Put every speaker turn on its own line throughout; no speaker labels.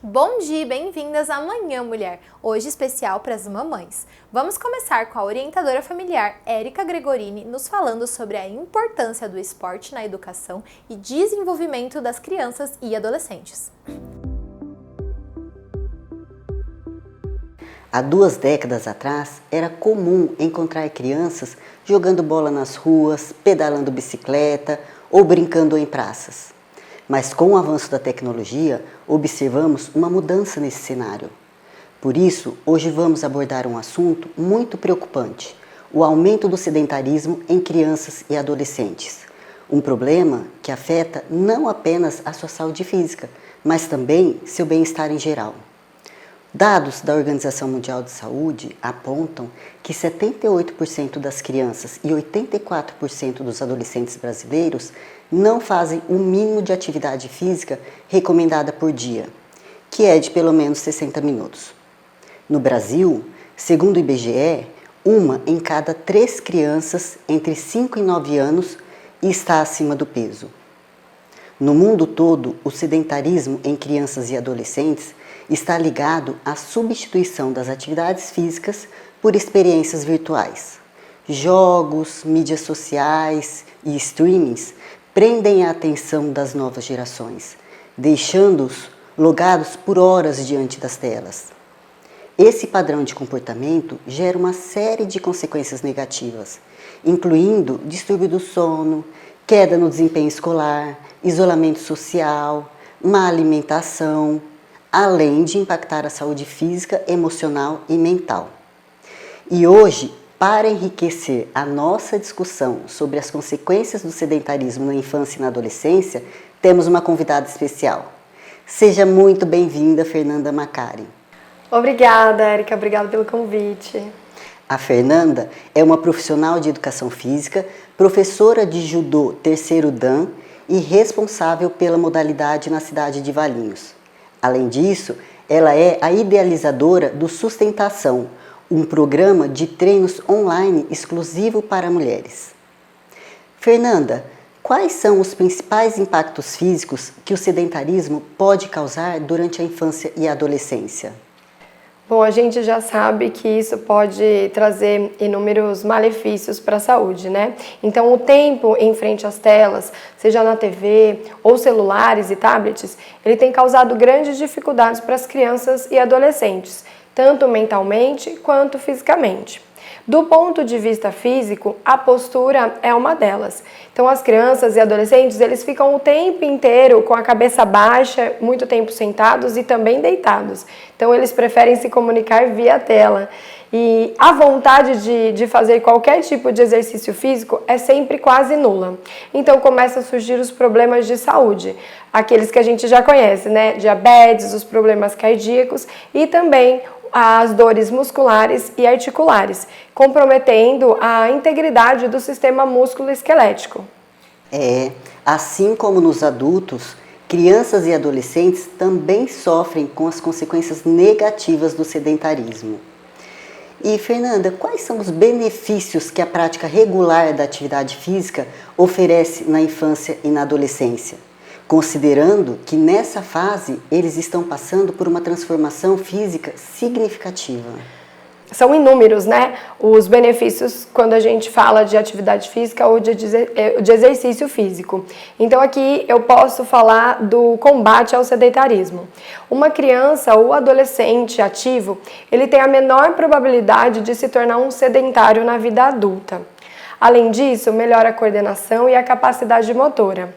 Bom dia e bem-vindas à Manhã Mulher, hoje especial para as mamães. Vamos começar com a orientadora familiar Érica Gregorini nos falando sobre a importância do esporte na educação e desenvolvimento das crianças e adolescentes.
Há 2 décadas atrás, era comum encontrar crianças jogando bola nas ruas, pedalando bicicleta ou brincando em praças. Mas com o avanço da tecnologia, observamos uma mudança nesse cenário. Por isso, hoje vamos abordar um assunto muito preocupante: o aumento do sedentarismo em crianças e adolescentes. Um problema que afeta não apenas a sua saúde física, mas também seu bem-estar em geral. Dados da Organização Mundial de Saúde apontam que 78% das crianças e 84% dos adolescentes brasileiros não fazem o mínimo de atividade física recomendada por dia, que é de pelo menos 60 minutos. No Brasil, segundo o IBGE, 1 em cada 3 crianças entre 5 e 9 anos está acima do peso. No mundo todo, o sedentarismo em crianças e adolescentes está ligado à substituição das atividades físicas por experiências virtuais. Jogos, mídias sociais e streamings prendem a atenção das novas gerações, deixando-os logados por horas diante das telas. Esse padrão de comportamento gera uma série de consequências negativas, incluindo distúrbio do sono, queda no desempenho escolar, isolamento social, má alimentação, além de impactar a saúde física, emocional e mental. E hoje, para enriquecer a nossa discussão sobre as consequências do sedentarismo na infância e na adolescência, temos uma convidada especial. Seja muito bem-vinda, Fernanda Macari.
Obrigada, Érica. Obrigada pelo convite.
A Fernanda é uma profissional de educação física, professora de judô 3º Dan e responsável pela modalidade na cidade de Valinhos. Além disso, ela é a idealizadora do Sustentação, um programa de treinos online exclusivo para mulheres. Fernanda, quais são os principais impactos físicos que o sedentarismo pode causar durante a infância e a adolescência?
Bom, a gente já sabe que isso pode trazer inúmeros malefícios para a saúde, né? Então, o tempo em frente às telas, seja na TV ou celulares e tablets, ele tem causado grandes dificuldades para as crianças e adolescentes, tanto mentalmente quanto fisicamente. Do ponto de vista físico, a postura é uma delas. Então, as crianças e adolescentes, eles ficam o tempo inteiro com a cabeça baixa, muito tempo sentados e também deitados. Então, eles preferem se comunicar via tela. E a vontade de fazer qualquer tipo de exercício físico é sempre quase nula. Então, começam a surgir os problemas de saúde. Aqueles que a gente já conhece, né? Diabetes, os problemas cardíacos e também as dores musculares e articulares, comprometendo a integridade do sistema músculo-esquelético.
Assim como nos adultos, crianças e adolescentes também sofrem com as consequências negativas do sedentarismo. E, Fernanda, quais são os benefícios que a prática regular da atividade física oferece na infância e na adolescência, considerando que nessa fase eles estão passando por uma transformação física significativa?
São inúmeros, né? Os benefícios quando a gente fala de atividade física ou de exercício físico. Então aqui eu posso falar do combate ao sedentarismo. Uma criança ou adolescente ativo, ele tem a menor probabilidade de se tornar um sedentário na vida adulta. Além disso, melhora a coordenação e a capacidade motora.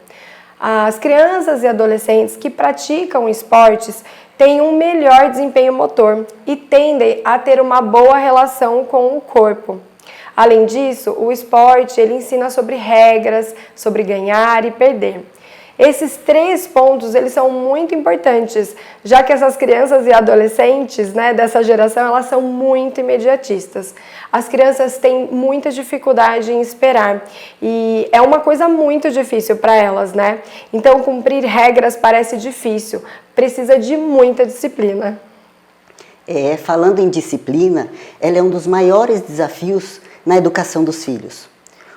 As crianças e adolescentes que praticam esportes têm um melhor desempenho motor e tendem a ter uma boa relação com o corpo. Além disso, o esporte ele ensina sobre regras, sobre ganhar e perder. Esses 3 pontos eles são muito importantes, já que essas crianças e adolescentes, né, dessa geração, elas são muito imediatistas. As crianças têm muita dificuldade em esperar e é uma coisa muito difícil para elas, né? Então, cumprir regras parece difícil, precisa de muita disciplina.
Falando em disciplina, ela é um dos maiores desafios na educação dos filhos.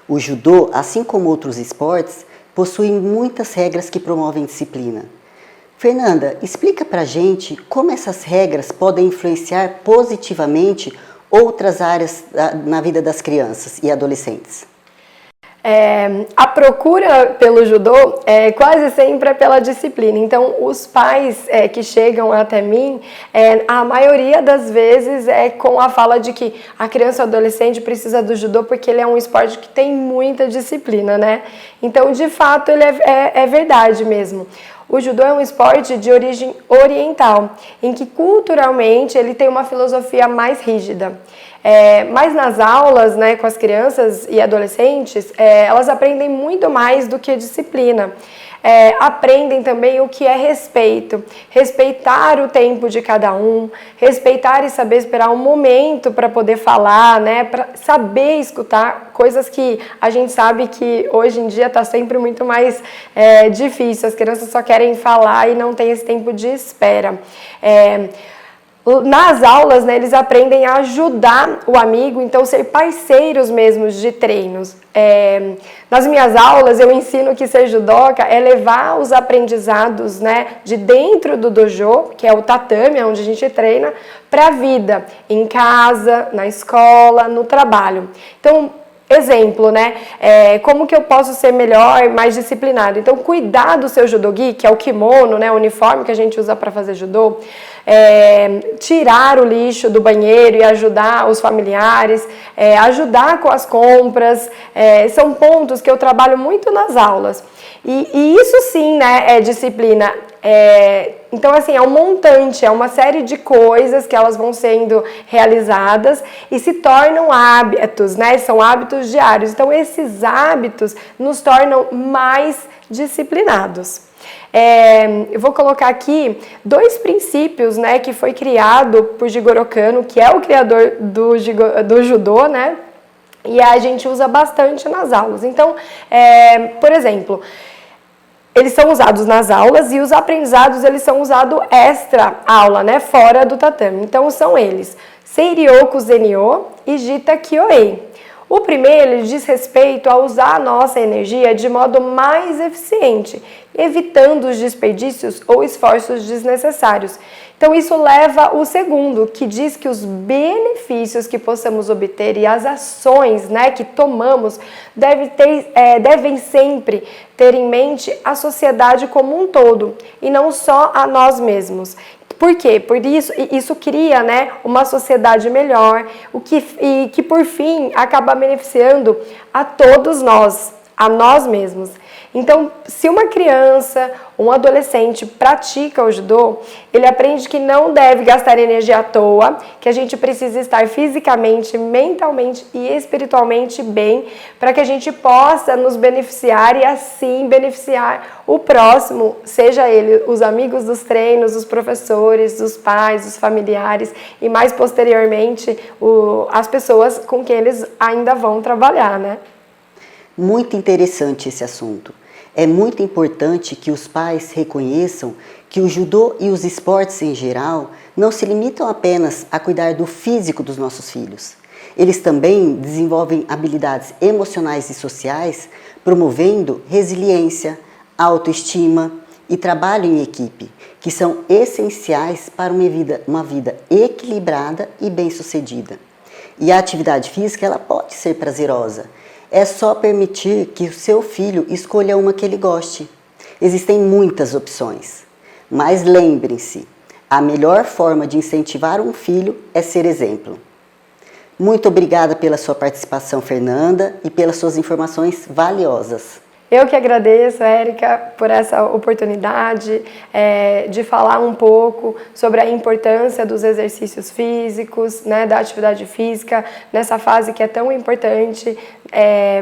O judô, assim como outros esportes, possui muitas regras que promovem disciplina. Fernanda, explica pra gente como essas regras podem influenciar positivamente outras áreas na vida das crianças e adolescentes.
A procura pelo judô quase sempre é pela disciplina. Então, os pais que chegam até mim, a maioria das vezes é com a fala de que a criança ou adolescente precisa do judô porque ele é um esporte que tem muita disciplina, né? Então, de fato, ele é verdade mesmo. O judô é um esporte de origem oriental, em que culturalmente ele tem uma filosofia mais rígida. Mas nas aulas, né, com as crianças e adolescentes, elas aprendem muito mais do que disciplina. Aprendem também o que é respeito, respeitar o tempo de cada um, respeitar e saber esperar um momento para poder falar, né, para saber escutar, coisas que a gente sabe que hoje em dia está sempre muito mais difícil, as crianças só querem falar e não tem esse tempo de espera. Nas aulas, né, eles aprendem a ajudar o amigo, então ser parceiros mesmos de treinos. Nas minhas aulas eu ensino que ser judoca é levar os aprendizados, né, de dentro do dojo, que é o tatame, onde a gente treina, para a vida, em casa, na escola, no trabalho. Então, exemplo, né? Como que eu posso ser melhor, mais disciplinado? Então, cuidar do seu judogi, que é o kimono, né? O uniforme que a gente usa para fazer judô. Tirar o lixo do banheiro e ajudar os familiares, ajudar com as compras, são pontos que eu trabalho muito nas aulas. E isso sim, né, é disciplina. Então, assim, é um montante, é uma série de coisas que elas vão sendo realizadas e se tornam hábitos, né? São hábitos diários. Então, esses hábitos nos tornam mais disciplinados. Eu vou colocar aqui 2 princípios, né, que foi criado por Jigoro Kano, que é o criador do judô, né? E a gente usa bastante nas aulas. Então, por exemplo, eles são usados nas aulas e os aprendizados eles são usados extra aula, né, fora do tatame. Então são eles: Seiryoku Zenyo e Jita Kyoei. O primeiro ele diz respeito a usar a nossa energia de modo mais eficiente, evitando os desperdícios ou esforços desnecessários. Então isso leva o segundo, que diz que os benefícios que possamos obter e as ações, né, que tomamos devem sempre ter em mente a sociedade como um todo e não só a nós mesmos. Por quê? Por isso cria, né, uma sociedade melhor, e que por fim acaba beneficiando a todos nós, a nós mesmos. Então, se uma criança, um adolescente pratica o judô, ele aprende que não deve gastar energia à toa, que a gente precisa estar fisicamente, mentalmente e espiritualmente bem para que a gente possa nos beneficiar e assim beneficiar o próximo, seja ele os amigos dos treinos, os professores, os pais, os familiares e mais posteriormente as pessoas com quem eles ainda vão trabalhar, né?
Muito interessante esse assunto. É muito importante que os pais reconheçam que o judô e os esportes em geral não se limitam apenas a cuidar do físico dos nossos filhos. Eles também desenvolvem habilidades emocionais e sociais, promovendo resiliência, autoestima e trabalho em equipe, que são essenciais para uma vida equilibrada e bem-sucedida. E a atividade física ela pode ser prazerosa. É só permitir que o seu filho escolha uma que ele goste. Existem muitas opções, mas lembrem-se, a melhor forma de incentivar um filho é ser exemplo. Muito obrigada pela sua participação, Fernanda, e pelas suas informações valiosas.
Eu que agradeço, Érica, por essa oportunidade de falar um pouco sobre a importância dos exercícios físicos, né, da atividade física, nessa fase que é tão importante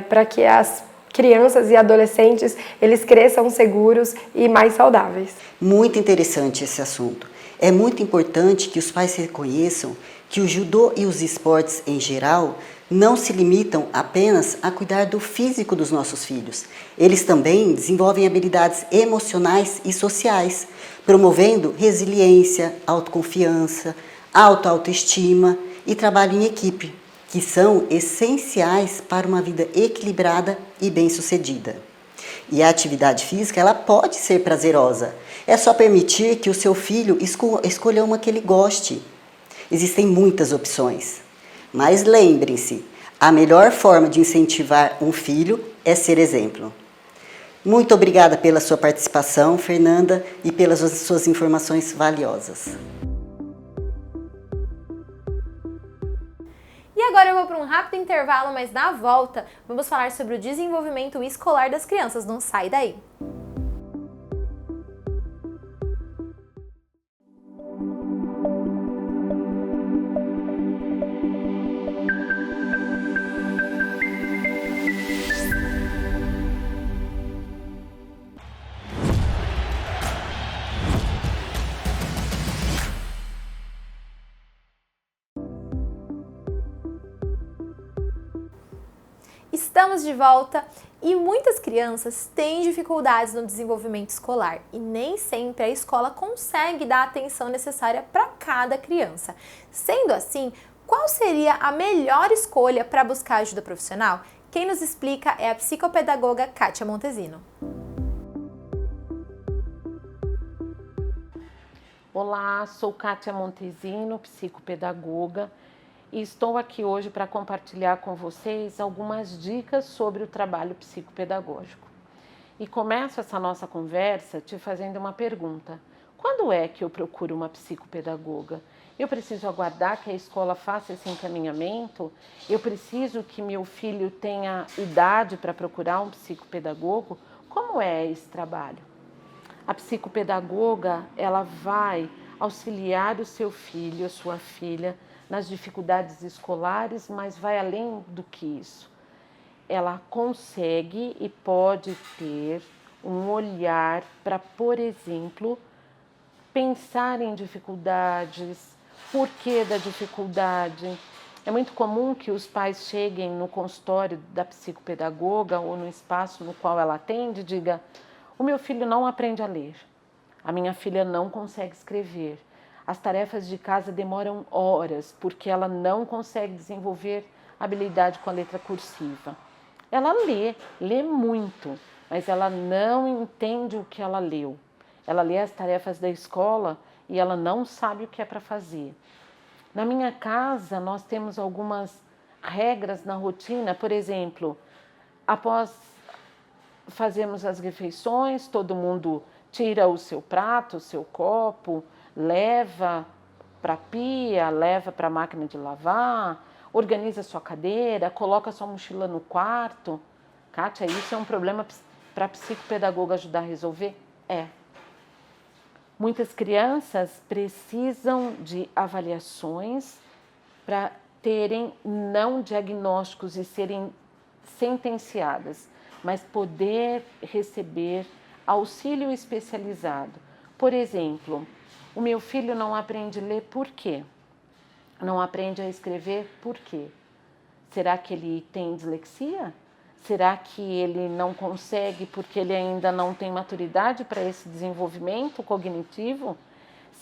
para que as crianças e adolescentes eles cresçam seguros e mais saudáveis.
Muito interessante esse assunto. É muito importante que os pais reconheçam que o judô e os esportes em geral não se limitam apenas a cuidar do físico dos nossos filhos. Eles também desenvolvem habilidades emocionais e sociais, promovendo resiliência, autoconfiança, autoestima e trabalho em equipe, que são essenciais para uma vida equilibrada e bem-sucedida. E a atividade física ela pode ser prazerosa. É só permitir que o seu filho escolha uma que ele goste. Existem muitas opções, mas lembrem-se, a melhor forma de incentivar um filho é ser exemplo. Muito obrigada pela sua participação, Fernanda, e pelas suas informações valiosas.
E agora eu vou para um rápido intervalo, mas na volta vamos falar sobre o desenvolvimento escolar das crianças. Não sai daí! Estamos de volta e muitas crianças têm dificuldades no desenvolvimento escolar e nem sempre a escola consegue dar a atenção necessária para cada criança. Sendo assim, qual seria a melhor escolha para buscar ajuda profissional? Quem nos explica é a psicopedagoga Kátia Montesino.
Olá, sou Kátia Montesino, psicopedagoga, e estou aqui hoje para compartilhar com vocês algumas dicas sobre o trabalho psicopedagógico. E começo essa nossa conversa te fazendo uma pergunta. Quando é que eu procuro uma psicopedagoga? Eu preciso aguardar que a escola faça esse encaminhamento? Eu preciso que meu filho tenha idade para procurar um psicopedagogo? Como é esse trabalho? A psicopedagoga, ela vai auxiliar o seu filho, a sua filha, nas dificuldades escolares, mas vai além do que isso. Ela consegue e pode ter um olhar para, por exemplo, pensar em dificuldades, porquê da dificuldade. É muito comum que os pais cheguem no consultório da psicopedagoga ou no espaço no qual ela atende e digam: o meu filho não aprende a ler, a minha filha não consegue escrever, as tarefas de casa demoram horas porque ela não consegue desenvolver habilidade com a letra cursiva. Ela lê muito, mas ela não entende o que ela leu. Ela lê as tarefas da escola e ela não sabe o que é para fazer. Na minha casa, nós temos algumas regras na rotina, por exemplo, após fazemos as refeições, todo mundo tira o seu prato, o seu copo, leva para a pia, leva para a máquina de lavar, organiza sua cadeira, coloca sua mochila no quarto. Kátia, isso é um problema para a psicopedagoga ajudar a resolver? É. Muitas crianças precisam de avaliações para terem não diagnósticos e serem sentenciadas, mas poder receber auxílio especializado. Por exemplo, o meu filho não aprende a ler por quê? Não aprende a escrever por quê? Será que ele tem dislexia? Será que ele não consegue porque ele ainda não tem maturidade para esse desenvolvimento cognitivo?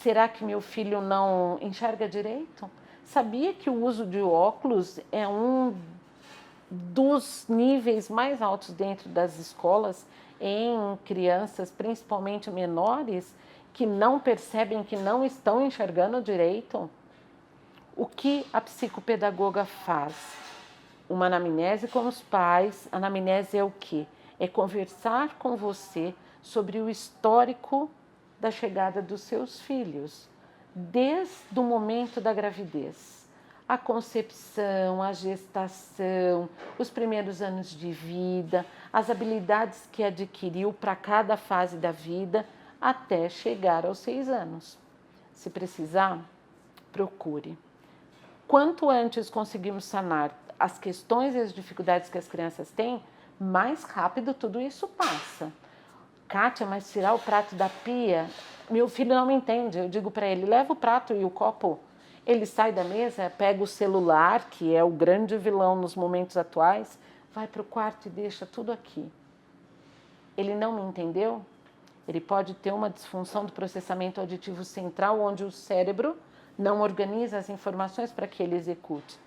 Será que meu filho não enxerga direito? Sabia que o uso de óculos é um dos níveis mais altos dentro das escolas em crianças, principalmente menores, que não percebem que não estão enxergando direito? O que a psicopedagoga faz? Uma anamnese com os pais. A anamnese é o quê? É conversar com você sobre o histórico da chegada dos seus filhos, desde o momento da gravidez. A concepção, a gestação, os primeiros anos de vida, as habilidades que adquiriu para cada fase da vida até chegar aos 6 anos. Se precisar, procure. Quanto antes conseguimos sanar as questões e as dificuldades que as crianças têm, mais rápido tudo isso passa. Kátia, mas tirar o prato da pia, meu filho não me entende. Eu digo para ele, leva o prato e o copo. Ele sai da mesa, pega o celular, que é o grande vilão nos momentos atuais, vai para o quarto e deixa tudo aqui. Ele não me entendeu? Ele pode ter uma disfunção do processamento auditivo central, onde o cérebro não organiza as informações para que ele execute.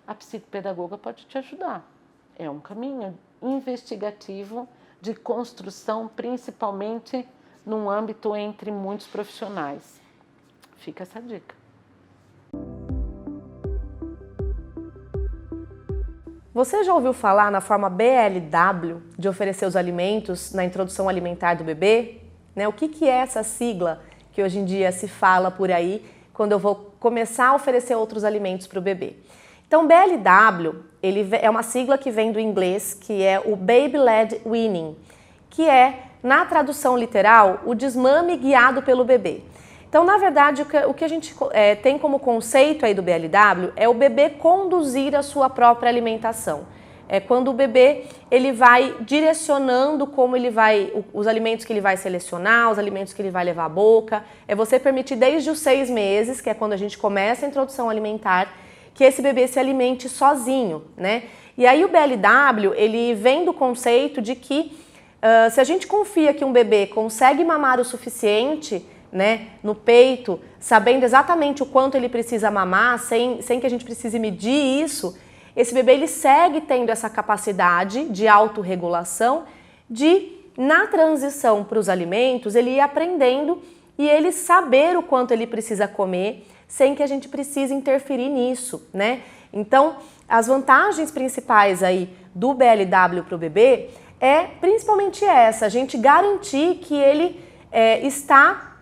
A psicopedagoga pode te ajudar. É um caminho investigativo de construção, principalmente num âmbito entre muitos profissionais. Fica essa dica.
Você já ouviu falar na forma BLW de oferecer os alimentos na introdução alimentar do bebê? O que é essa sigla que hoje em dia se fala por aí quando eu vou começar a oferecer outros alimentos para o bebê? Então, BLW é uma sigla que vem do inglês, que é o Baby Led Weaning, que é, na tradução literal, o desmame guiado pelo bebê. Então, na verdade, o que a gente tem como conceito aí do BLW é o bebê conduzir a sua própria alimentação. É quando o bebê ele vai direcionando como ele vai, os alimentos que ele vai selecionar, os alimentos que ele vai levar à boca. É você permitir desde os 6 meses, que é quando a gente começa a introdução alimentar, que esse bebê se alimente sozinho, né? E aí o BLW, ele vem do conceito de que se a gente confia que um bebê consegue mamar o suficiente, né, no peito, sabendo exatamente o quanto ele precisa mamar, sem que a gente precise medir isso, esse bebê ele segue tendo essa capacidade de autorregulação, de, na transição para os alimentos, ele ir aprendendo e ele saber o quanto ele precisa comer, sem que a gente precise interferir nisso, né? Então, as vantagens principais aí do BLW para o bebê é principalmente essa, a gente garantir que ele está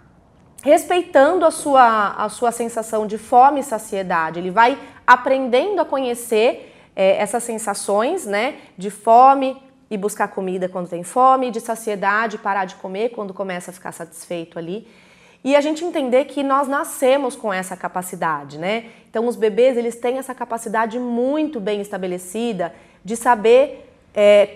respeitando a sua sensação de fome e saciedade. Ele vai aprendendo a conhecer essas sensações, né, de fome e buscar comida quando tem fome, de saciedade, parar de comer quando começa a ficar satisfeito ali. E a gente entender que nós nascemos com essa capacidade, né? Então os bebês, eles têm essa capacidade muito bem estabelecida de saber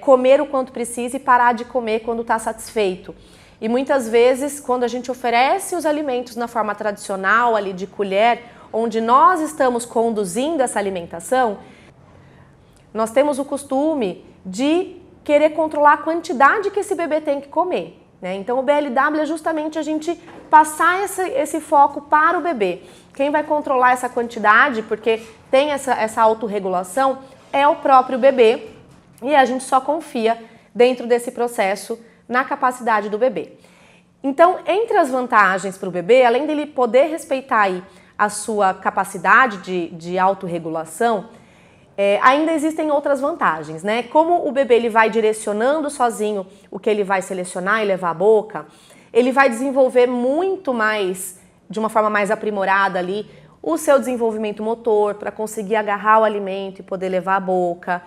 comer o quanto precisa e parar de comer quando está satisfeito. E muitas vezes, quando a gente oferece os alimentos na forma tradicional, ali de colher, onde nós estamos conduzindo essa alimentação, nós temos o costume de querer controlar a quantidade que esse bebê tem que comer, né? Então o BLW é justamente a gente passar esse foco para o bebê. Quem vai controlar essa quantidade, porque tem essa autorregulação, é o próprio bebê, e a gente só confia dentro desse processo na capacidade do bebê. Então, entre as vantagens para o bebê, além dele poder respeitar aí a sua capacidade de autorregulação, ainda existem outras vantagens, né? Como o bebê ele vai direcionando sozinho o que ele vai selecionar e levar à boca, ele vai desenvolver muito mais, de uma forma mais aprimorada ali, o seu desenvolvimento motor para conseguir agarrar o alimento e poder levar à boca,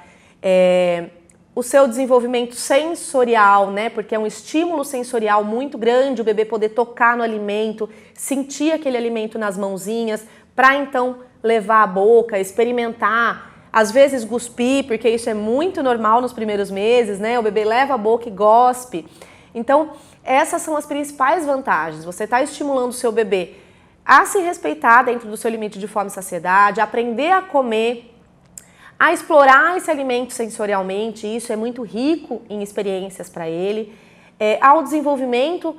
o seu desenvolvimento sensorial, né? Porque é um estímulo sensorial muito grande o bebê poder tocar no alimento, sentir aquele alimento nas mãozinhas, para então levar à boca, experimentar, às vezes cuspir, porque isso é muito normal nos primeiros meses, né? O bebê leva a boca e gospe. Então, essas são as principais vantagens. Você está estimulando o seu bebê a se respeitar dentro do seu limite de fome e saciedade, a aprender a comer, a explorar esse alimento sensorialmente, isso é muito rico em experiências para ele, ao desenvolvimento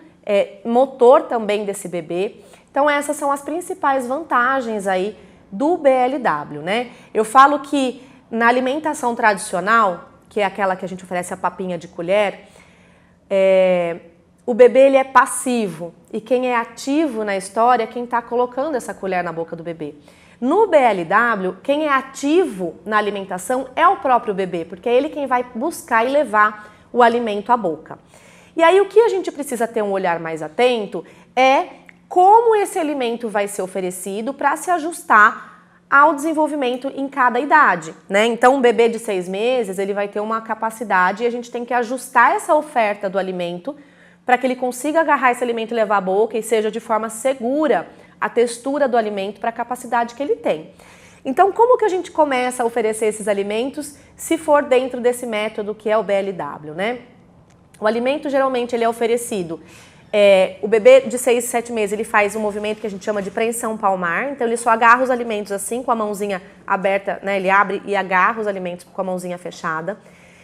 motor também desse bebê. Então essas são as principais vantagens aí do BLW, né? Eu falo que na alimentação tradicional, que é aquela que a gente oferece a papinha de colher, o bebê ele é passivo e quem é ativo na história é quem está colocando essa colher na boca do bebê. No BLW, quem é ativo na alimentação é o próprio bebê, porque é ele quem vai buscar e levar o alimento à boca. E aí o que a gente precisa ter um olhar mais atento é como esse alimento vai ser oferecido para se ajustar ao desenvolvimento em cada idade, né? Então um bebê de 6 meses, ele vai ter uma capacidade e a gente tem que ajustar essa oferta do alimento para que ele consiga agarrar esse alimento e levar à boca e seja de forma segura a textura do alimento para a capacidade que ele tem. Então, como que a gente começa a oferecer esses alimentos se for dentro desse método que é o BLW, né? O alimento, geralmente, ele é oferecido. O bebê de 6, 7 meses, ele faz um movimento que a gente chama de preensão palmar. Então, ele só agarra os alimentos assim, com a mãozinha aberta, né? Ele abre e agarra os alimentos com a mãozinha fechada.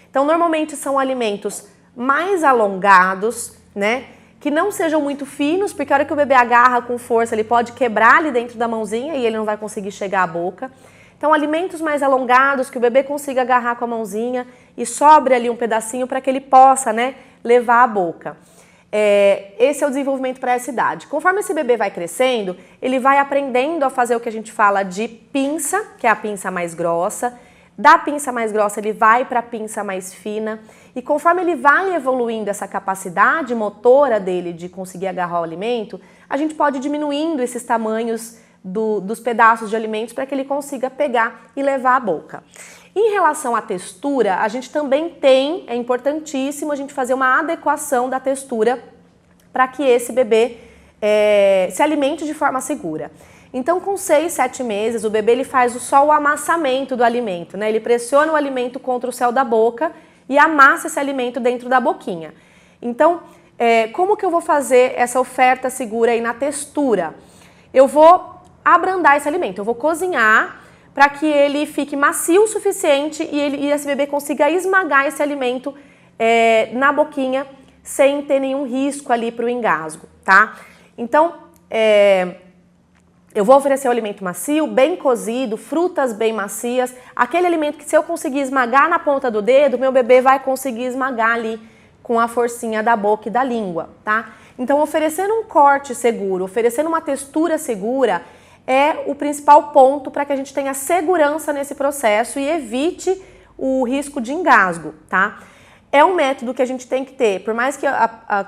Então, normalmente, são alimentos mais alongados, né? Que não sejam muito finos, porque a hora que o bebê agarra com força, ele pode quebrar ali dentro da mãozinha e ele não vai conseguir chegar à boca. Então, alimentos mais alongados, que o bebê consiga agarrar com a mãozinha e sobre ali um pedacinho para que ele possa, né, levar à boca. esse é o desenvolvimento para essa idade. Conforme esse bebê vai crescendo, ele vai aprendendo a fazer o que a gente fala de pinça, que é a pinça mais grossa. Da pinça mais grossa, ele vai para a pinça mais fina. E conforme ele vai evoluindo essa capacidade motora dele de conseguir agarrar o alimento, a gente pode ir diminuindo esses tamanhos dos pedaços de alimentos para que ele consiga pegar e levar à boca. Em relação à textura, a gente também é importantíssimo a gente fazer uma adequação da textura para que esse bebê se alimente de forma segura. Então, com 6, 7 meses, o bebê ele faz só o amassamento do alimento, né? Ele pressiona o alimento contra o céu da boca e amassa esse alimento dentro da boquinha. Então, como que eu vou fazer essa oferta segura aí na textura? Eu vou abrandar esse alimento, eu vou cozinhar para que ele fique macio o suficiente e esse bebê consiga esmagar esse alimento na boquinha sem ter nenhum risco ali para o engasgo, tá? Então, eu vou oferecer o alimento macio, bem cozido, frutas bem macias, aquele alimento que se eu conseguir esmagar na ponta do dedo, meu bebê vai conseguir esmagar ali com a forcinha da boca e da língua, tá? Então, oferecendo um corte seguro, oferecendo uma textura segura, é o principal ponto para que a gente tenha segurança nesse processo e evite o risco de engasgo, tá? É um método que a gente tem que ter, por mais que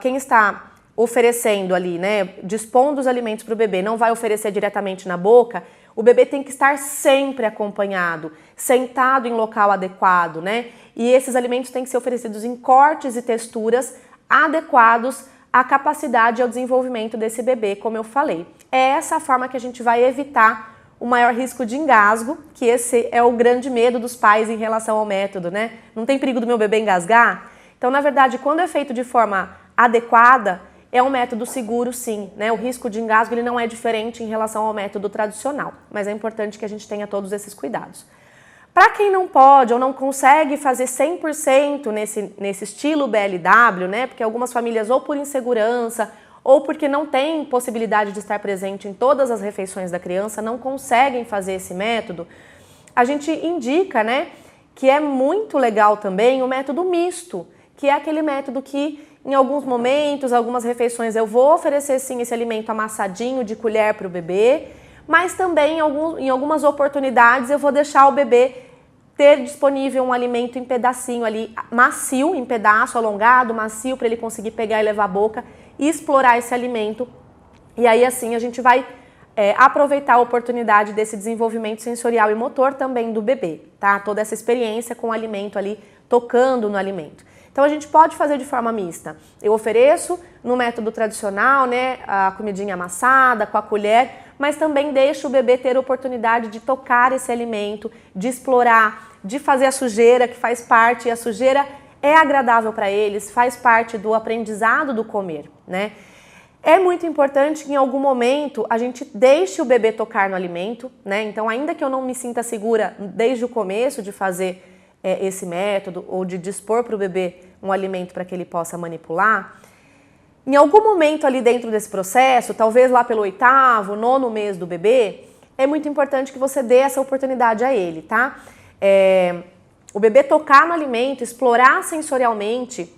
quem está oferecendo ali, né, dispondo os alimentos para o bebê, não vai oferecer diretamente na boca, o bebê tem que estar sempre acompanhado, sentado em local adequado, né? E esses alimentos têm que ser oferecidos em cortes e texturas adequados à capacidade e ao desenvolvimento desse bebê, como eu falei. É essa a forma que a gente vai evitar o maior risco de engasgo, que esse é o grande medo dos pais em relação ao método, né? Não tem perigo do meu bebê engasgar? Então, na verdade, quando é feito de forma adequada, é um método seguro, sim, né? O risco de engasgo ele não é diferente em relação ao método tradicional, mas é importante que a gente tenha todos esses cuidados. Para quem não pode ou não consegue fazer 100% nesse estilo BLW, né? Porque algumas famílias, ou por insegurança, ou porque não tem possibilidade de estar presente em todas as refeições da criança, não conseguem fazer esse método, a gente indica, né, que é muito legal também o método misto, que é aquele método que em alguns momentos, algumas refeições eu vou oferecer sim esse alimento amassadinho de colher para o bebê, mas também em algumas oportunidades eu vou deixar o bebê ter disponível um alimento em pedacinho ali, macio, em pedaço, alongado, macio, para ele conseguir pegar e levar à boca e explorar esse alimento. E aí assim a gente vai aproveitar a oportunidade desse desenvolvimento sensorial e motor também do bebê, tá? Toda essa experiência com o alimento ali, tocando no alimento. Então a gente pode fazer de forma mista. Eu ofereço no método tradicional, né, a comidinha amassada, com a colher, mas também deixo o bebê ter a oportunidade de tocar esse alimento, de explorar, de fazer a sujeira, que faz parte, e a sujeira é agradável para eles, faz parte do aprendizado do comer, né? É muito importante que em algum momento a gente deixe o bebê tocar no alimento, né? Então, ainda que eu não me sinta segura desde o começo de fazer esse método ou de dispor para o bebê um alimento para que ele possa manipular, em algum momento ali dentro desse processo, talvez lá pelo 8º, 9º mês do bebê, é muito importante que você dê essa oportunidade a ele, tá? O bebê tocar no alimento, explorar sensorialmente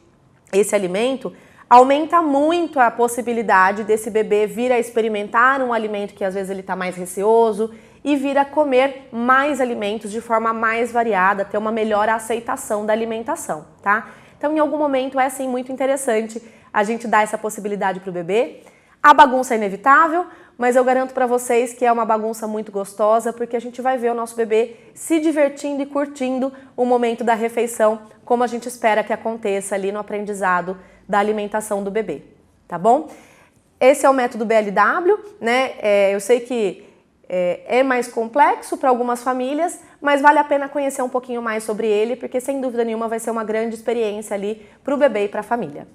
esse alimento, aumenta muito a possibilidade desse bebê vir a experimentar um alimento que às vezes ele está mais receoso e vir a comer mais alimentos de forma mais variada, ter uma melhor aceitação da alimentação, tá? Então, em algum momento é sim muito interessante a gente dar essa possibilidade para o bebê. A bagunça é inevitável, mas eu garanto para vocês que é uma bagunça muito gostosa, porque a gente vai ver o nosso bebê se divertindo e curtindo o momento da refeição, como a gente espera que aconteça ali no aprendizado da alimentação do bebê, tá bom? Esse é o método BLW, né? Eu sei que é mais complexo para algumas famílias, mas vale a pena conhecer um pouquinho mais sobre ele, porque sem dúvida nenhuma vai ser uma grande experiência ali para o bebê e para a família.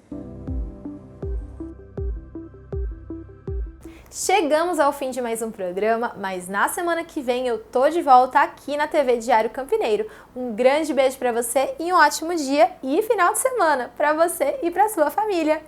Chegamos ao fim de mais um programa, mas na semana que vem eu tô de volta aqui na TV Diário Campineiro. Um grande beijo para você e um ótimo dia e final de semana para você e para sua família.